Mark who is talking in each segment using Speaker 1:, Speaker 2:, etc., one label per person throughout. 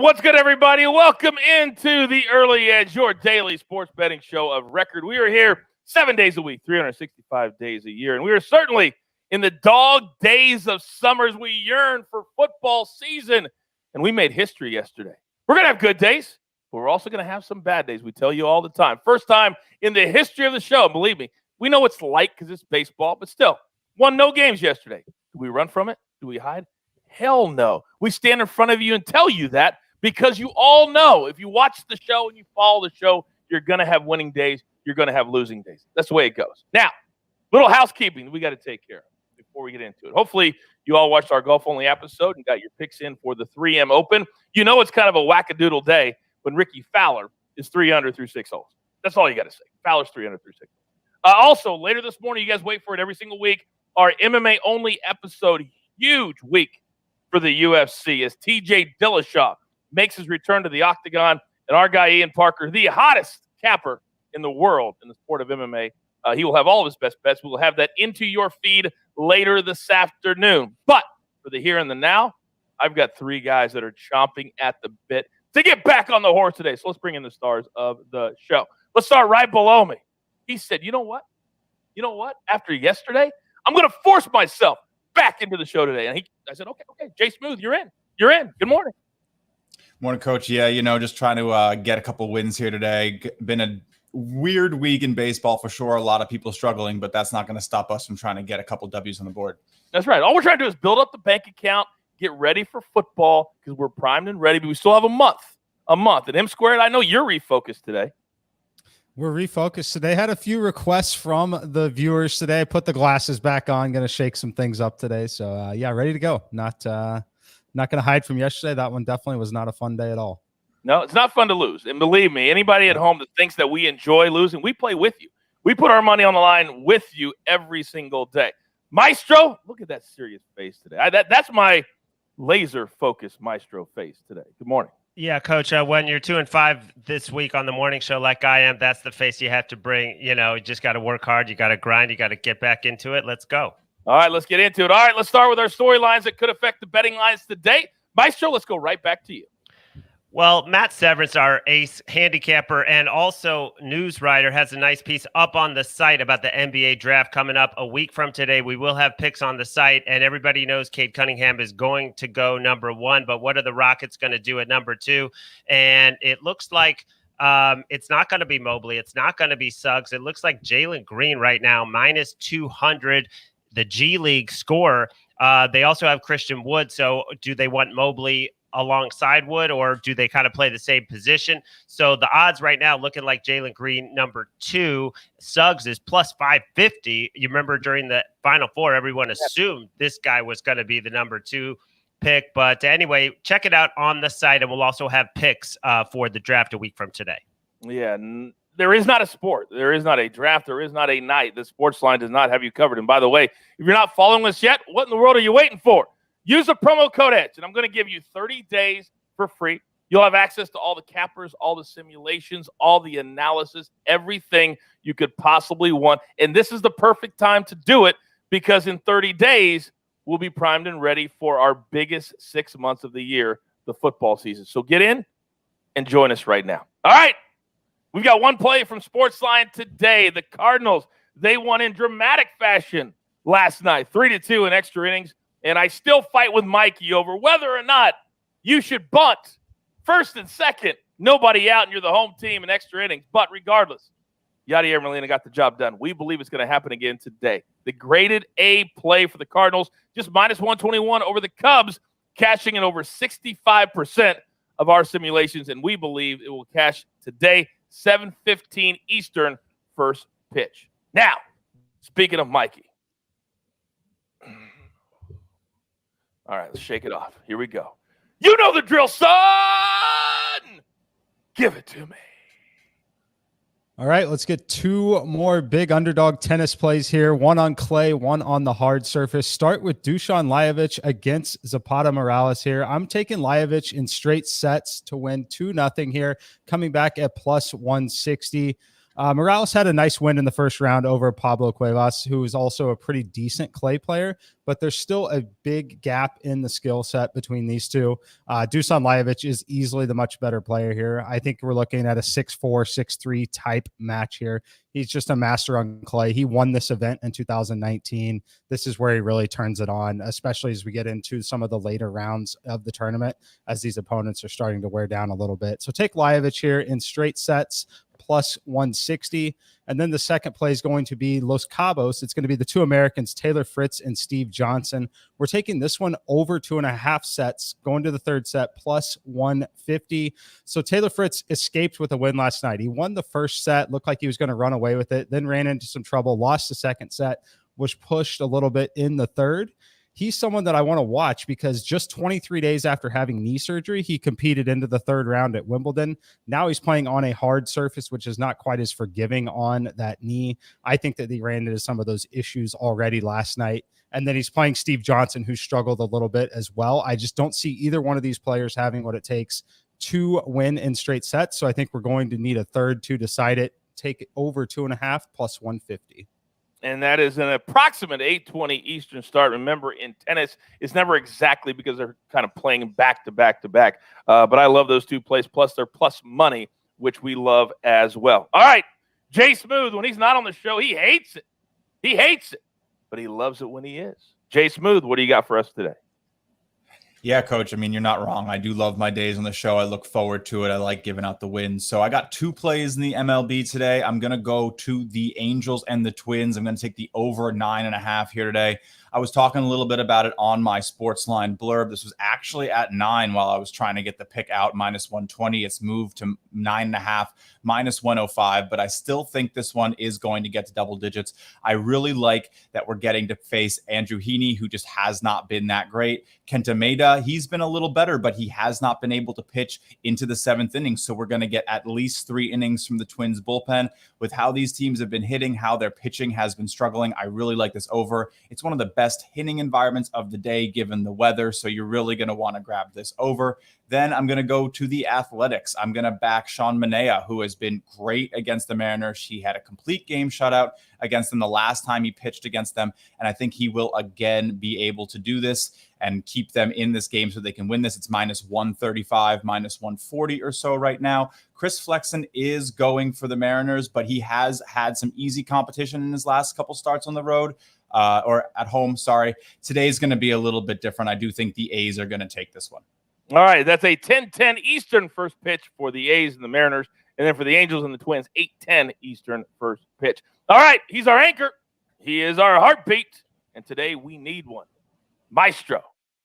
Speaker 1: What's good, everybody? Welcome into the Early Edge, your daily sports betting show of record. We are here 7 days a week, 365 days a year, and we are certainly in the dog days of summers. We yearn for football season, and we made history yesterday. We're going to have good days, but we're also going to have some bad days. We tell you all the time. First time in the history of the show, believe me, we know it's light because it's baseball, but still, won no games yesterday. Do we run from it? Do we hide? Hell no. We stand in front of you and tell you that because you all know if you watch the show and you follow the show, you're going to have winning days. You're going to have losing days. That's the way it goes. Now, little housekeeping we got to take care of before we get into it. Hopefully, you all watched our golf-only episode and got your picks in for the 3M Open. You know it's kind of a wackadoodle day when Ricky Fowler is 3 under through 6 holes. That's all you got to say. Fowler's 3 under through 6 holes. Also, later this morning, you guys wait for it every single week, our MMA-only episode, huge week for the UFC as TJ Dillashaw makes his return to the octagon, and our guy Ian Parker, the hottest capper in the world in the sport of MMA, he will have all of his best bets. We will have that into your feed later this afternoon. But for the here and the now, I've got 3 guys that are chomping at the bit to get back on the horse today. So let's bring in the stars of the show. Let's start right below me. He said, you know what? After yesterday, I'm going to force myself back into the show today. And I said, okay, Jay Smooth, you're in. Good morning.
Speaker 2: Morning, Coach. Yeah, just trying to get a couple wins here today. Been a weird week in baseball for sure. A lot of people struggling, but that's not going to stop us from trying to get a couple W's on the board.
Speaker 1: That's right. All we're trying to do is build up the bank account, get ready for football because we're primed and ready, but we still have a month. And M Squared, I know you're refocused today.
Speaker 3: We're refocused today. Had a few requests from the viewers today. Put the glasses back on. Going to shake some things up today. So, ready to go. Not going to hide from yesterday. That one definitely was not a fun day at all.
Speaker 1: No, it's not fun to lose. And believe me, anybody at home that thinks that we enjoy losing, we play with you. We put our money on the line with you every single day. Maestro, look at that serious face today. That's my laser-focused Maestro face today. Good morning.
Speaker 4: Yeah, Coach, when you're 2-5 this week on the morning show like I am, that's the face you have to bring. You just got to work hard. You got to grind. You got to get back into it. Let's go.
Speaker 1: All right, let's get into it. All right, let's start with our storylines that could affect the betting lines today. Maestro, let's go right back to you.
Speaker 4: Well, Matt Severance, our ace handicapper and also news writer, has a nice piece up on the site about the NBA draft coming up a week from today. We will have picks on the site, and everybody knows Cade Cunningham is going to go number 1, but what are the Rockets going to do at number 2? And it looks like it's not going to be Mobley. It's not going to be Suggs. It looks like Jalen Green right now, minus 200, the G League scorer. They also have Christian Wood, so do they want Mobley alongside Wood, or do they kind of play the same position? So the odds right now looking like Jalen Green number 2, Suggs is plus 550. You remember during the Final Four, everyone assumed this guy was going to be the number 2 pick. But anyway, check it out on the site, and we'll also have picks for the draft a week from today.
Speaker 1: Yeah, there is not a sport. There is not a draft. There is not a night. The SportsLine does not have you covered. And by the way, if you're not following us yet, what in the world are you waiting for? Use the promo code EDGE, and I'm going to give you 30 days for free. You'll have access to all the cappers, all the simulations, all the analysis, everything you could possibly want. And this is the perfect time to do it because in 30 days, we'll be primed and ready for our biggest 6 months of the year, the football season. So get in and join us right now. All right. We've got one play from SportsLine today. The Cardinals, they won in dramatic fashion last night, 3-2 in extra innings. And I still fight with Mikey over whether or not you should bunt first and second, nobody out, and you're the home team in extra innings. But regardless, Yadier Molina got the job done. We believe it's going to happen again today. The graded A play for the Cardinals, just minus 121 over the Cubs, cashing in over 65% of our simulations, and we believe it will cash today, 7:15 Eastern, first pitch. Now, speaking of Mikey. All right, let's shake it off. Here we go. You know the drill, son! Give it to me.
Speaker 3: All right, let's get 2 more big underdog tennis plays here. One on clay, one on the hard surface. Start with Dusan Lajovic against Zapata Morales here. I'm taking Lajovic in straight sets to win 2-0 here, coming back at plus 160. Morales had a nice win in the first round over Pablo Cuevas, who is also a pretty decent clay player, but there's still a big gap in the skill set between these two. Dusan Lajovic is easily the much better player here. I think we're looking at a 6'4", 6'3" type match here. He's just a master on clay. He won this event in 2019. This is where he really turns it on, especially as we get into some of the later rounds of the tournament, as these opponents are starting to wear down a little bit. So take Lajovic here in straight sets, plus 160. And then the second play is going to be Los Cabos. It's going to be the two Americans, Taylor Fritz and Steve Johnson. We're taking this one over 2.5 sets, going to the third set, plus 150. So Taylor Fritz escaped with a win last night. He won the first set, looked like he was going to run away with it, then ran into some trouble, lost the second set, was pushed a little bit in the third. He's someone that I want to watch because just 23 days after having knee surgery, he competed into the third round at Wimbledon. Now he's playing on a hard surface, which is not quite as forgiving on that knee. I think that he ran into some of those issues already last night. And then he's playing Steve Johnson, who struggled a little bit as well. I just don't see either one of these players having what it takes to win in straight sets. So I think we're going to need a third to decide it. Take it over 2.5 plus 150.
Speaker 1: And that is an approximate 8:20 Eastern start. Remember, in tennis, it's never exactly because they're kind of playing back to back to back. But I love those two plays, plus their plus money, which we love as well. All right, Jay Smooth, when he's not on the show, he hates it. He hates it, but he loves it when he is. Jay Smooth, what do you got for us today?
Speaker 2: Yeah, Coach. I mean, you're not wrong. I do love my days on the show. I look forward to it. I like giving out the wins. So I got 2 plays in the MLB today. I'm going to go to the Angels and the Twins. I'm going to take the over 9.5 here today. I was talking a little bit about it on my SportsLine blurb. This was actually at 9 while I was trying to get the pick out, minus 120. It's moved to 9.5, minus 105, but I still think this one is going to get to double digits. I really like that we're getting to face Andrew Heaney, who just has not been that great. Kenta Maeda, he's been a little better, but he has not been able to pitch into the 7th inning. So we're going to get at least 3 innings from the Twins bullpen. With how these teams have been hitting, how their pitching has been struggling, I really like this over. It's one of the best hitting environments of the day given the weather. So you're really going to want to grab this over. Then I'm going to go to the Athletics. I'm going to back Sean Manaea, who has been great against the Mariners. He had a complete game shutout against them the last time he pitched against them. And I think he will again be able to do this and keep them in this game so they can win this. It's minus 135, minus 140 or so right now. Chris Flexen is going for the Mariners, but he has had some easy competition in his last couple starts on the road. Or at home, sorry. Today's going to be a little bit different. I do think the A's are going to take this one.
Speaker 1: All right, that's a 10:10 Eastern first pitch for the A's and the Mariners. And then for the Angels and the Twins, 8:10 Eastern first pitch. All right, he's our anchor. He is our heartbeat. And today we need one. Maestro,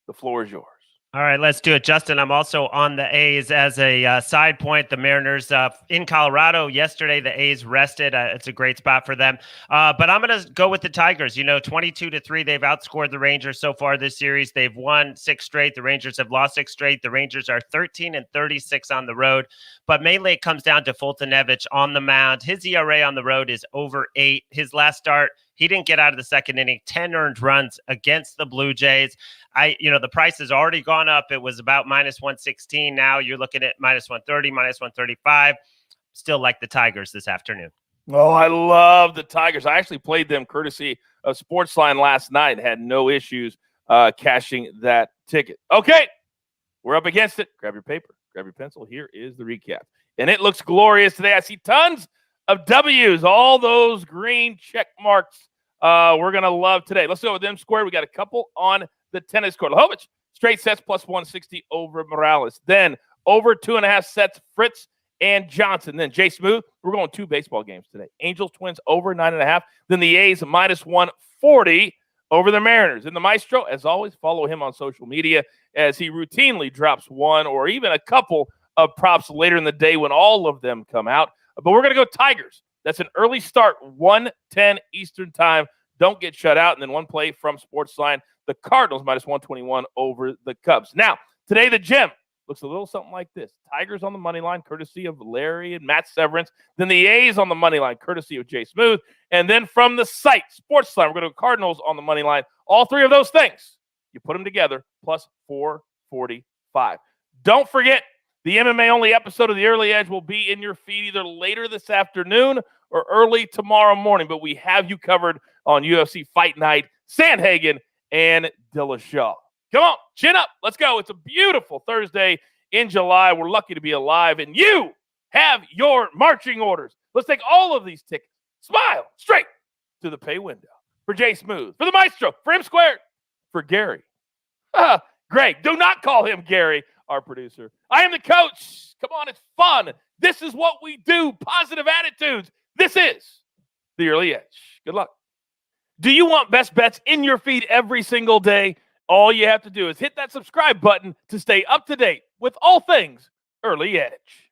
Speaker 1: the floor is yours.
Speaker 4: All right, let's do it. Justin, I'm also on the A's as a side point. The Mariners in Colorado yesterday, the A's rested. It's a great spot for them. But I'm going to go with the Tigers. 22-3, they've outscored the Rangers so far this series. They've won 6 straight. The Rangers have lost 6 straight. The Rangers are 13-36 on the road. But mainly it comes down to Fultonevich on the mound. His ERA on the road is over 8. His last start, he didn't get out of the second inning, 10 earned runs against the Blue Jays. The price has already gone up. It was about minus 116. Now you're looking at minus 130, minus 135. Still like the Tigers this afternoon.
Speaker 1: Oh, I love the Tigers. I actually played them courtesy of SportsLine last night. Had no issues cashing that ticket. Okay, we're up against it. Grab your paper, grab your pencil. Here is the recap. And it looks glorious today. I see tons of W's, all those green check marks. We're going to love today. Let's go with them squared. We got a couple on the tennis court. Lajovic, straight sets plus 160 over Morales. Then over 2.5 sets, Fritz and Johnson. Then Jay Smooth, we're going 2 baseball games today. Angels, Twins over 9.5. Then the A's minus 140 over the Mariners. And the Maestro, as always, follow him on social media as he routinely drops one or even a couple of props later in the day when all of them come out. But we're going to go Tigers. That's an early start, 1:10 Eastern time. Don't get shut out. And then one play from SportsLine, the Cardinals minus 121 over the Cubs. Now, today the gem looks a little something like this. Tigers on the money line, courtesy of Larry and Matt Severance. Then the A's on the money line, courtesy of Jay Smooth. And then from the site, SportsLine, we're going to go Cardinals on the money line. All 3 of those things, you put them together, plus 445. Don't forget, The MMA-only episode of The Early Edge will be in your feed either later this afternoon or early tomorrow morning, but we have you covered on UFC Fight Night, Sandhagen, and Dillashaw. Come on, chin up. Let's go. It's a beautiful Thursday in July. We're lucky to be alive, and you have your marching orders. Let's take all of these tickets. Smile straight to the pay window. For Jay Smooth, for the Maestro, for M Squared, for Gary. Greg, do not call him Gary, our producer. I am the coach. Come on, it's fun. This is what we do. Positive attitudes. This is The Early Edge. Good luck. Do you want best bets in your feed every single day? All you have to do is hit that subscribe button to stay up to date with all things Early Edge.